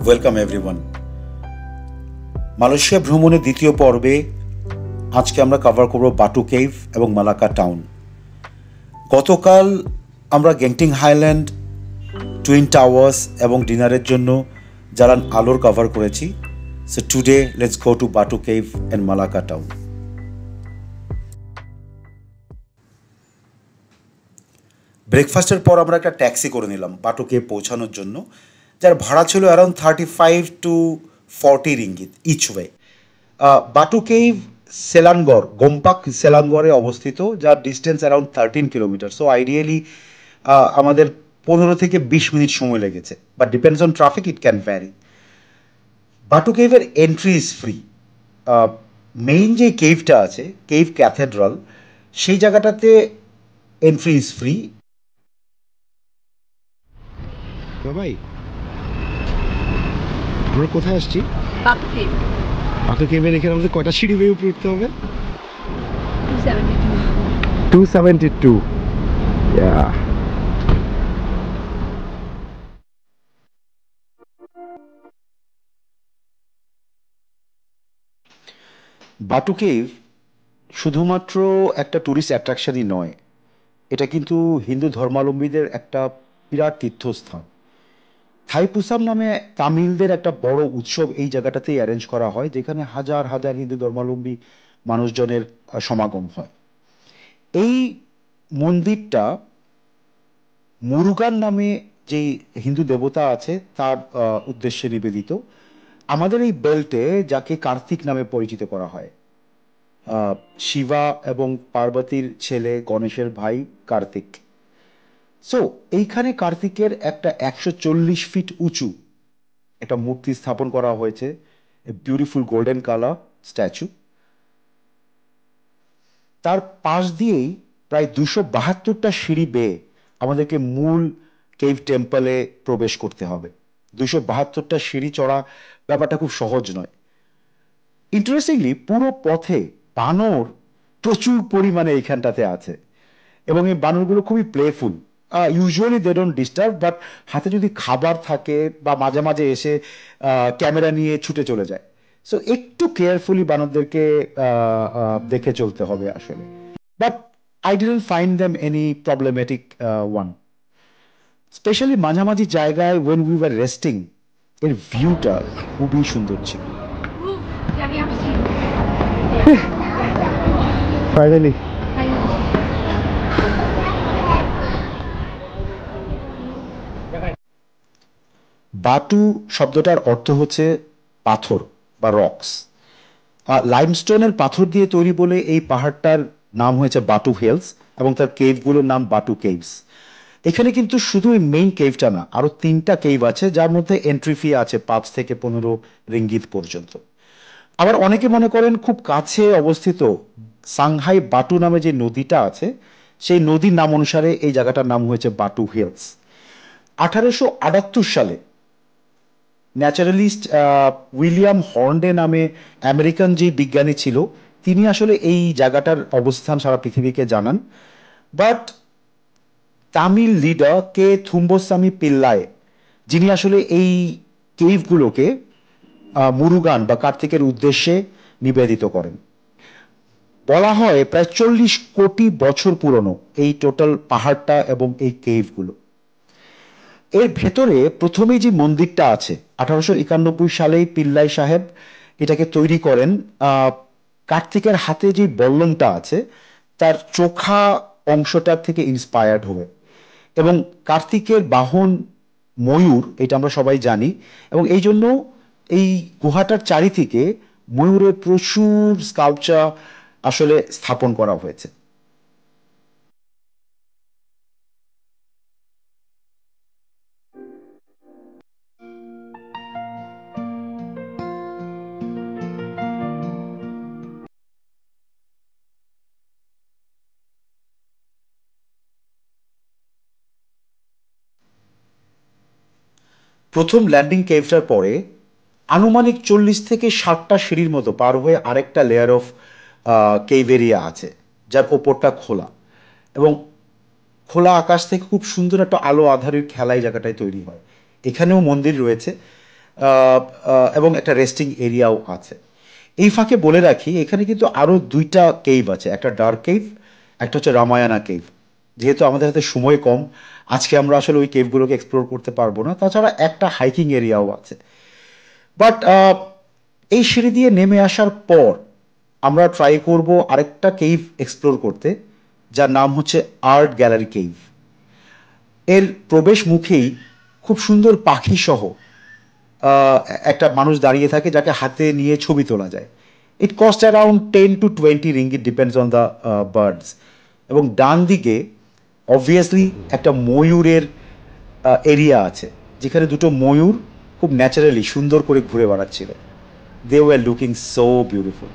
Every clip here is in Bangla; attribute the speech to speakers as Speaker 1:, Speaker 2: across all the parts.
Speaker 1: Welcome everyone. মালয়েশিয়া ভ্রমণের দ্বিতীয় পর্বে আজকে আমরা কভার করব বাটু কেভ এবং মালাক্কা টাউন। গতকাল আমরা গেংটিং হাইল্যান্ড, টুইন টাওয়ার্স এবং ডিনারের জন্য জালান আলোর কভার করেছি। So today let's go to Batu cave and Malacca town. ব্রেকফাস্টের পর আমরা একটা ট্যাক্সি করে নিলাম বাটু কেভ পৌঁছানোর জন্য, যার ভাড়া ছিল around 35 to 40 ringgit each way. Batu cave Selangor, Gombak সেলানগড়ে অবস্থিত, যার distance around 13 kilometre. So ideally আমাদের 15 থেকে 20 মিনিট সময় লেগেছে, but depends on traffic, it can vary. Batu কেভের এন্ট্রি ইজ ফ্রি। মেইন যে কেভটা আছে, কেভ ক্যাথেড্রাল, সেই জায়গাটাতে এন্ট্রি ইজ ফ্রি।
Speaker 2: ভাই, আমরা কোথায় আসছি?
Speaker 3: বাটু কেভ।
Speaker 2: বাটু কেভের এখানে আমাদের কয়টা সিঁড়ি বেয়ে উপরে উঠতে হবে?
Speaker 3: 272।
Speaker 2: 272। Yeah.
Speaker 1: বাটু কেভ শুধুমাত্র একটা ট্যুরিস্ট অ্যাট্রাকশনই নয়, এটা কিন্তু হিন্দু ধর্মাবলম্বীদের একটা বিরাট তীর্থস্থান। থাইপুসাম নামে তামিলদের একটা বড় উৎসব এই জায়গাটাতেই অ্যারেঞ্জ করা হয়, যেখানে হাজার হাজার হিন্দু ধর্মাবলম্বী মানুষজনের সমাগম হয়। এই মন্দিরটা মুরুগান নামে যে হিন্দু দেবতা আছে তার উদ্দেশ্যে নিবেদিত। আমাদের এই বেল্টে যাকে কার্তিক নামে পরিচিত করা হয়, শিবা এবং পার্বতীর ছেলে গণেশের ভাই কার্তিক। সো এইখানে কার্তিকের একটা 140 ফিট উঁচু একটা মূর্তি স্থাপন করা হয়েছে, বিউটিফুল গোল্ডেন কালার স্ট্যাচু। তার পাশ দিয়েই প্রায় 272টা সিঁড়ি বেয়ে আমাদেরকে মূল কেভ টেম্পলে প্রবেশ করতে হবে। 272টা সিঁড়ি চড়া ব্যাপারটা খুব সহজ নয়। ইন্টারেস্টিংলি পুরো পথে বানর প্রচুর পরিমাণে এইখানটাতে আছে, এবং এই বানরগুলো খুবই playful. Usually they don't disturb, but হাতে যদি খাবার থাকে বা মাঝে মাঝে এসে ক্যামেরা নিয়ে ছুটে চলে যায়। সো একটু কেয়ারফুলি বানরদেরকে দেখে চলতে হবে আসলে। But I didn't find them any problematic one. Specially মাঝামাঝি জায়গায় ওয়েন উই ওয়ার রেস্টিং, এর ভিউটা খুবই সুন্দর ছিল।
Speaker 2: ফাইনালি
Speaker 1: বাটু শব্দটার অর্থ হচ্ছে পাথর বা রক্স। লাইমস্টোনের পাথর দিয়ে তৈরি বলে এই পাহাড়টার নাম হয়েছে বাটু হিলস, এবং তার কেভগুলোর নাম বাটু কেভস। এখানে কিন্তু শুধু এই মেইন কেভটা না, আরো 3টা কেভ আছে, যার মধ্যে এন্ট্রি ফি আছে 5 থেকে 15 রিঙ্গিত পর্যন্ত। আবার অনেকে মনে করেন খুব কাছে অবস্থিত সাংহাই বাটু নামে যে নদীটা আছে, সেই নদীর নাম অনুসারে এই জায়গাটার নাম হয়েছে বাটু হিলস। 1878 সালে ন্যাচারালিস্ট উইলিয়াম হর্নডে নামে আমেরিকান যে বিজ্ঞানী ছিল, তিনি আসলে এই জায়গাটার অবস্থান সারা পৃথিবীকে জানান। বাট তামিল লিডার কে থুম্বস্বামী পিল্লায়, যিনি আসলে এই কেভগুলোকে মুরুগান বা কার্তিকের উদ্দেশ্যে নিবেদিত করেন। বলা হয় প্রায় 40 কোটি বছর পুরনো এই টোটাল পাহাড়টা এবং এই কেভগুলো। এর ভেতরে প্রথমেই যে মন্দিরটা আছে, 1891 সালেই পিল্লাই সাহেব এটাকে তৈরি করেন। কার্তিকের হাতে যে বল্লমটা আছে তার চোখা অংশটার থেকে ইন্সপায়ার্ড হবে, এবং কার্তিকের বাহন ময়ূর, এটা আমরা সবাই জানি, এবং এই জন্য এই গুহাটার চারিদিকে ময়ূরের প্রচুর স্কাল্পচার আসলে স্থাপন করা হয়েছে। প্রথম ল্যান্ডিং কেভটার পরে আনুমানিক 40 থেকে 60টা সিঁড়ির মতো পার হয়ে আরেকটা লেয়ার অফ কেভ এরিয়া আছে, যার ওপরটা খোলা, এবং খোলা আকাশ থেকে খুব সুন্দর একটা আলো আঁধারির খেলা এই জায়গাটায় তৈরি হয়। এখানেও মন্দির রয়েছে, এবং একটা রেস্টিং এরিয়াও আছে। এই ফাঁকে বলে রাখি এখানে কিন্তু আরও দুইটা কেভ আছে, একটা ডার্ক কেভ, একটা হচ্ছে রামায়ানা কেভ। যেহেতু আমাদের হাতে সময় কম, আজকে আমরা আসলে ওই কেভগুলোকে এক্সপ্লোর করতে পারবো না। তাছাড়া একটা হাইকিং এরিয়াও আছে। বাট এই সিঁড়ি দিয়ে নেমে আসার পর আমরা ট্রাই করব আরেকটা কেভ এক্সপ্লোর করতে, যার নাম হচ্ছে আর্ট গ্যালারি কেভ। এর প্রবেশ মুখেই খুব সুন্দর পাখি সহ একটা মানুষ দাঁড়িয়ে থাকে, যাকে হাতে নিয়ে ছবি তোলা যায়। It cost around 10 to 20 ringgit, depends on the birds. এবং ডান দিকে অবভিয়াসলি একটা ময়ূরের এরিয়া আছে, যেখানে দুটো ময়ূর খুব ন্যাচারালি সুন্দর করে ঘুরে বেড়াচ্ছিল। They were looking so beautiful.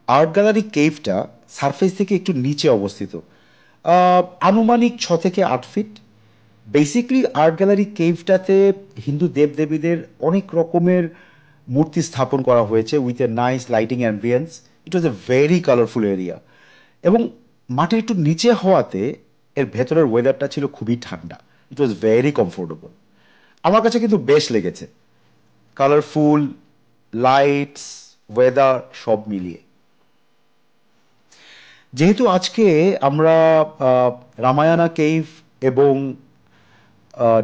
Speaker 1: Art gallery কেভটা সারফেস থেকে একটু নিচে অবস্থিত, আনুমানিক 6 থেকে 8 ফিট। বেসিকলি আর্ট গ্যালারি কেভটাতে হিন্দু দেবদেবীদের অনেক রকমের মূর্তি স্থাপন করা হয়েছে with a nice lighting ambience. It was a very colourful area. এবং মাঠের একটু নিচে হওয়াতে এর ভেতরের ওয়েদারটা ছিল খুবই ঠান্ডা। ইট ওয়াজ ভেরি কমফোর্টেবল। আমার কাছে কিন্তু বেশ লেগেছে, কালারফুল, লাইটস, ওয়েদার সব মিলিয়ে। যেহেতু আজকে আমরা রামায়ানা কেভ এবং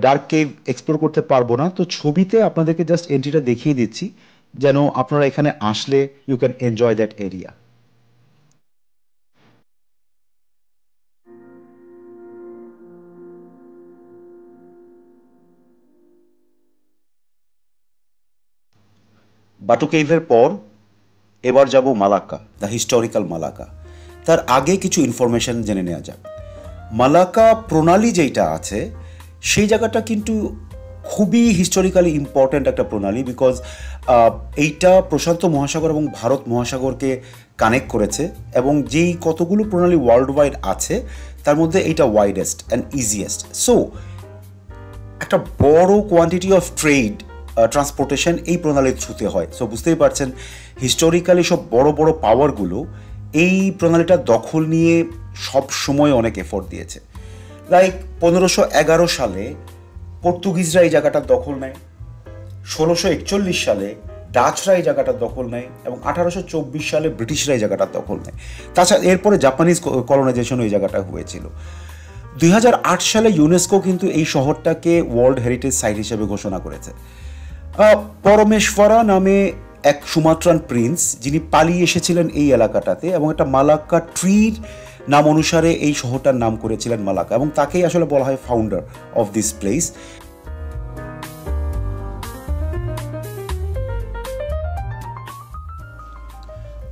Speaker 1: ডার্ক কেভ এক্সপ্লোর করতে পারবো না, তো ছবিতে আপনাদেরকে জাস্ট এন্ট্রিটা দেখিয়ে দিচ্ছি, যেন আপনারা এখানে আসলে you can enjoy that area. Batu কেভের পর এবার যাব মালাক্কা, দ্য হিস্টোরিক্যাল মালাক্কা। তার আগে কিছু ইনফরমেশন জেনে নেওয়া যাক। মালাক্কা প্রণালী যেটা আছে সেই জায়গাটা কিন্তু খুবই হিস্টোরিক্যালি ইম্পর্ট্যান্ট একটা প্রণালী, বিকজ এইটা প্রশান্ত মহাসাগর এবং ভারত মহাসাগরকে কানেক্ট করেছে। এবং যেই কতগুলো প্রণালী ওয়ার্ল্ড ওয়াইড আছে তার মধ্যে এইটা ওয়াইডেস্ট অ্যান্ড ইজিয়েস্ট। সো একটা বড় কোয়ান্টিটি অফ ট্রেড, ট্রান্সপোর্টেশন এই প্রণালীর থ্রুতে হয়। সো বুঝতেই পারছেন হিস্টোরিক্যালি সব বড় বড় পাওয়ারগুলো এই প্রণালীটা দখল নিয়ে সব সময় অনেক এফোর্ট দিয়েছে। লাইক 1511 সালে পর্তুগিজরা এই জায়গাটার দখল নেয়, 1641 সালে ডাচরা এই জায়গাটার দখল নেয় এবং 1824 সালে ব্রিটিশরা এই জায়গাটার দখল নেয়। তাছাড়া এরপরে জাপানিজ কলোনাইজেশন এই জায়গাটা হয়েছিল। 2008 সালে ইউনেস্কো কিন্তু এই শহরটাকে ওয়ার্ল্ড হেরিটেজ সাইট হিসেবে ঘোষণা করেছে। পরমেশ্বরা নামে এক সুমাত্রান প্রিন্স, যিনি পালিয়ে এসেছিলেন এই এলাকাটাতে এবং একটা মালাক্কা ট্রির নাম অনুসারে এই শহরটার নাম করেছিলেন মালাক্কা, এবং তাকেই আসলে বলা হয় ফাউন্ডার অফ দিস প্লেস।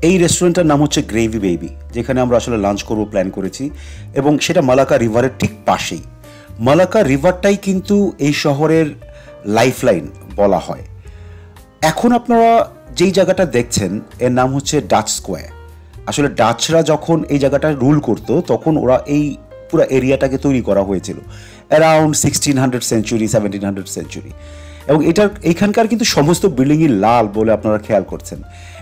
Speaker 1: এই রেস্টুরেন্টটার নাম হচ্ছে গ্রেভি বেবি, যেখানে আমরা আসলে লাঞ্চ করবো প্ল্যান করেছি, এবং সেটা মালাক্কা রিভারের ঠিক পাশেই। মালাক্কা রিভারটাই কিন্তু এই শহরের লাইফলাইন বলা হয়। এখন আপনারা যেই জায়গাটা দেখছেন এর নাম হচ্ছে ডাচ স্কোয়ার। আসলে ডাচরা যখন এই জায়গাটা রুল করতো তখন ওরা এই পুরো এরিয়াটাকে তৈরি করা হয়েছিল অ্যারাউন্ড 1600 সেঞ্চুরি 1700 সেঞ্চুরি। এবং এইখানকার কিন্তু সমস্ত বিল্ডিংই লাল বলে আপনারা খেয়াল করছেন।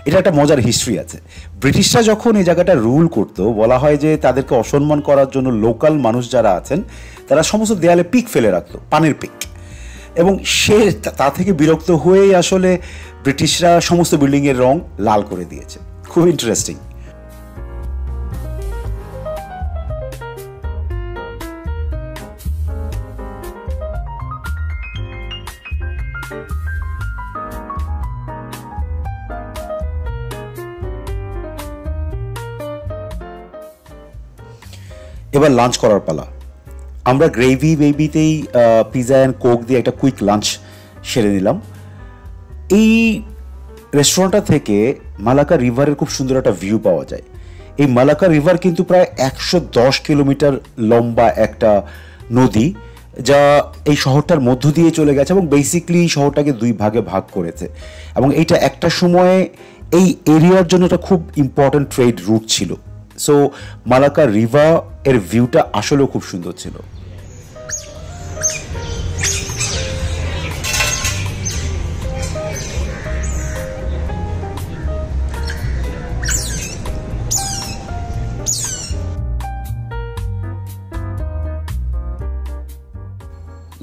Speaker 1: এটা একটা মজার হিস্ট্রি আছে। ব্রিটিশরা যখন এই জায়গাটা রুল করতো বলা হয় যে তাদেরকে অসম্মান করার জন্য লোকাল মানুষ যারা আছেন তারা সমস্ত দেয়ালে পিক ফেলে রাখতো, পানের পিক। এবং তা থেকে বিরক্ত হয়েই আসলে ব্রিটিশরা সমস্ত বিল্ডিংয়ের রং লাল করে দিয়েছে। খুব ইন্টারেস্টিং। এবার লাঞ্চ করার পালা। আমরা গ্রেভি বেবিতেই পিৎজা অ্যান্ড কোক দিয়ে একটা কুইক লাঞ্চ সেরে নিলাম। এই রেস্টুরেন্টটা থেকে মালাক্কা রিভারের খুব সুন্দর একটা ভিউ পাওয়া যায়। এই মালাকা রিভার কিন্তু প্রায় 110 কিলোমিটার লম্বা একটা নদী, যা এই শহরটার মধ্য দিয়ে চলে গেছে এবং বেসিক্যালি শহরটাকে দুই ভাগে ভাগ করেছে। এবং এইটা একটা সময়ে এই এরিয়ার জন্য এটা খুব ইম্পর্ট্যান্ট ট্রেড রুট ছিল। সো মালাকা রিভার এর ভিউটা আসলেও খুব সুন্দর ছিল।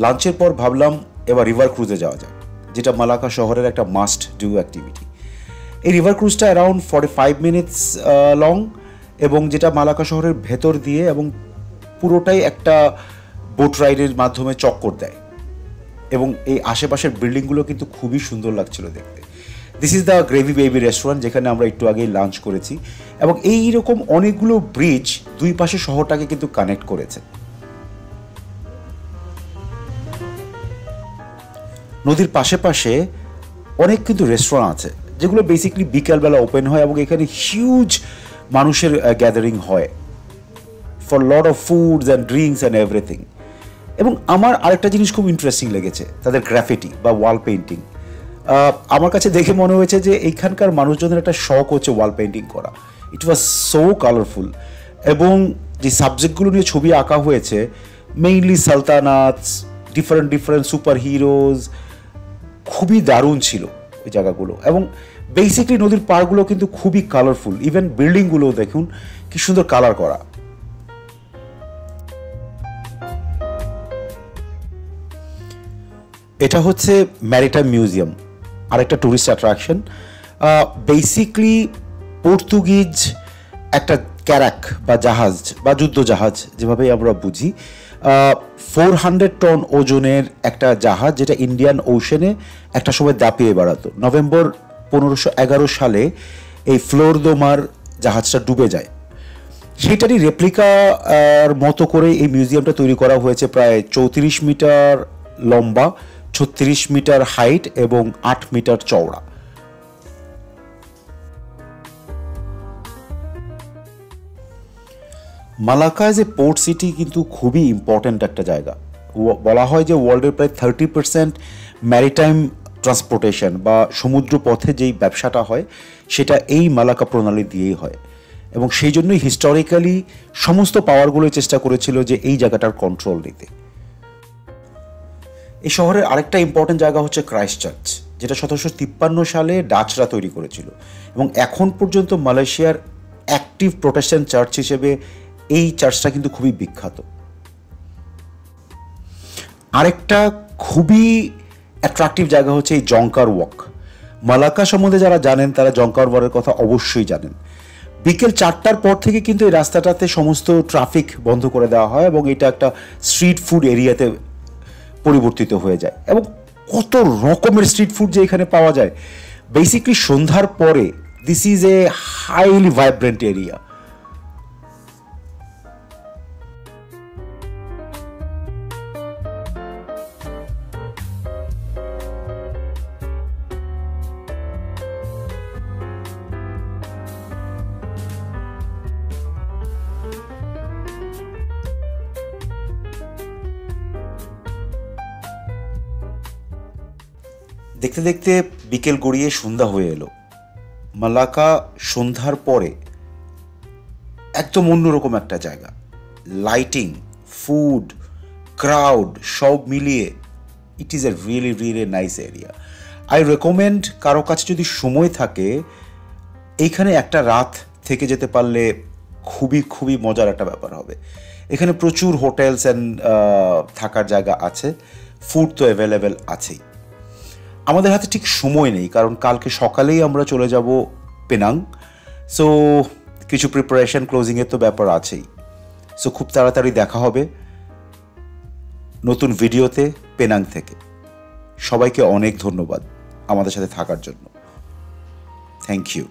Speaker 1: লাঞ্চের পর ভাবলাম এবার রিভার ক্রুজে যাওয়া যায়, যেটা মালাকা শহরের একটা মাস্ট ডু অ্যাক্টিভিটি। এই রিভার ক্রুজটা অ্যারাউন্ড 45 মিনিটস লং এবং যেটা মালাকা শহরের ভেতর দিয়ে এবং পুরোটাই একটা বোট রাইডের মাধ্যমে চক্কর দেয় এবং এই আশেপাশের বিল্ডিংগুলো কিন্তু খুবই সুন্দর লাগছিল দেখতে। This is the gravy baby restaurant, যেখানে আমরা একটু আগেই লাঞ্চ করেছি এবং এইরকম অনেকগুলো ব্রিজ দুই পাশে শহরটাকে কিন্তু কানেক্ট করেছে। নদীর পাশে পাশে অনেক কিন্তু রেস্টুরেন্ট আছে যেগুলো বেসিক্যালি বিকালবেলা ওপেন হয় এবং এখানে হিউজ মানুষের গ্যাদারিং হয় for lot of foods and drinks and everything. এবং আমার আরেকটা জিনিস খুব ইন্টারেস্টিং লেগেছে, তাদের গ্রাফিটি বা ওয়াল পেন্টিং। আমার কাছে দেখে মনে হয়েছে যে এইখানকার মানুষজনের একটা শখ হচ্ছে ওয়াল পেন্টিং করা। ইট ওয়াজ সো কালারফুল এবং যে সাবজেক্টগুলো নিয়ে ছবি আঁকা হয়েছে মেইনলি সালতানাতস, ডিফারেন্ট সুপার হিরোজ, খুবই দারুণ ছিল ওই জায়গাগুলো। এবং বেসিক্যালি নদীর পাড়গুলো কিন্তু খুবই কালারফুল, ইভেন বিল্ডিংগুলো দেখুন কি সুন্দর কালার করা। এটা হচ্ছে ম্যারিটাইম মিউজিয়াম, আরেকটা টুরিস্ট অ্যাট্রাকশন। বেসিক্যালি পর্তুগিজ একটা ক্যারাক বা জাহাজ বা যুদ্ধ জাহাজ যেভাবে আমরা বুঝি, 400 টন ওজনের একটা জাহাজ যেটা ইন্ডিয়ান ওশনে একটা সময় দাপিয়ে বেড়াতো। নভেম্বর 1511 সালে এই ফ্লোরদোমার জাহাজটা ডুবে যায়। সেইটারই রেপ্লিকার মতো করে এই মিউজিয়ামটা তৈরি করা হয়েছে, প্রায় 34 মিটার লম্বা, 36 মিটার হাইট এবং 8 মিটার চওড়া। মালাকা এজ এ পোর্ট সিটি কিন্তু খুবই ইম্পর্ট্যান্ট একটা জায়গা। বলা হয় যে ওয়ার্ল্ডের প্রায় 30% ম্যারিটাইম ট্রান্সপোর্টেশন বা সমুদ্র পথে যেই ব্যবসাটা হয় সেটা এই মালাকা প্রণালী দিয়েই হয় এবং সেই জন্যই হিস্টোরিক্যালি সমস্ত পাওয়ারগুলোই চেষ্টা করেছিল যে এই জায়গাটার কন্ট্রোল নিতে। এই শহরের আরেকটা ইম্পর্ট্যান্ট জায়গা হচ্ছে ক্রাইস্ট চার্চ, যেটা 1753 সালে ডাচরা তৈরি করেছিল এবং এখন পর্যন্ত মালয়েশিয়ার অ্যাক্টিভ প্রোটেস্ট্যান্ট চার্চ হিসেবে এই চার্চটা কিন্তু খুবই বিখ্যাত। আরেকটা খুবই অ্যাট্রাকটিভ জায়গা হচ্ছে এই জংকার ওয়াক। মালাকা সম্বন্ধে যারা জানেন তারা জংকার ওয়াকের কথা অবশ্যই জানেন। বিকেল 4টার পর থেকে কিন্তু এই রাস্তাটাতে সমস্ত ট্রাফিক বন্ধ করে দেওয়া হয় এবং এটা একটা স্ট্রিট ফুড এরিয়াতে পরিবর্তিত হয়ে যায় এবং কত রকমের স্ট্রিট ফুড যে এখানে পাওয়া যায়। বেসিক্যালি সন্ধ্যার পরে this is a highly vibrant area. দেখতে দেখতে বিকেল গড়িয়ে সন্ধ্যা হয়ে এলো। মালাকা সন্ধ্যার পরে একদম অন্যরকম একটা জায়গা। লাইটিং, ফুড, ক্রাউড সব মিলিয়ে it is a really really nice area. I recommend কারো কাছে যদি সময় থাকে এইখানে একটা রাত থেকে যেতে পারলে খুবই খুবই মজার একটা ব্যাপার হবে। এখানে প্রচুর হোটেলস অ্যান্ড থাকার জায়গা আছে, ফুড তো অ্যাভেলেবেল আছেই। আমাদের হাতে ঠিক সময় নেই কারণ কালকে সকালেই আমরা চলে যাব পেনাং। সো কিছু প্রিপারেশন, ক্লোজিংয়ের তো ব্যাপার আছেই। সো খুব তাড়াতাড়ি দেখা হবে নতুন ভিডিওতে পেনাং থেকে। সবাইকে অনেক ধন্যবাদ আমাদের সাথে থাকার জন্য। Thank you.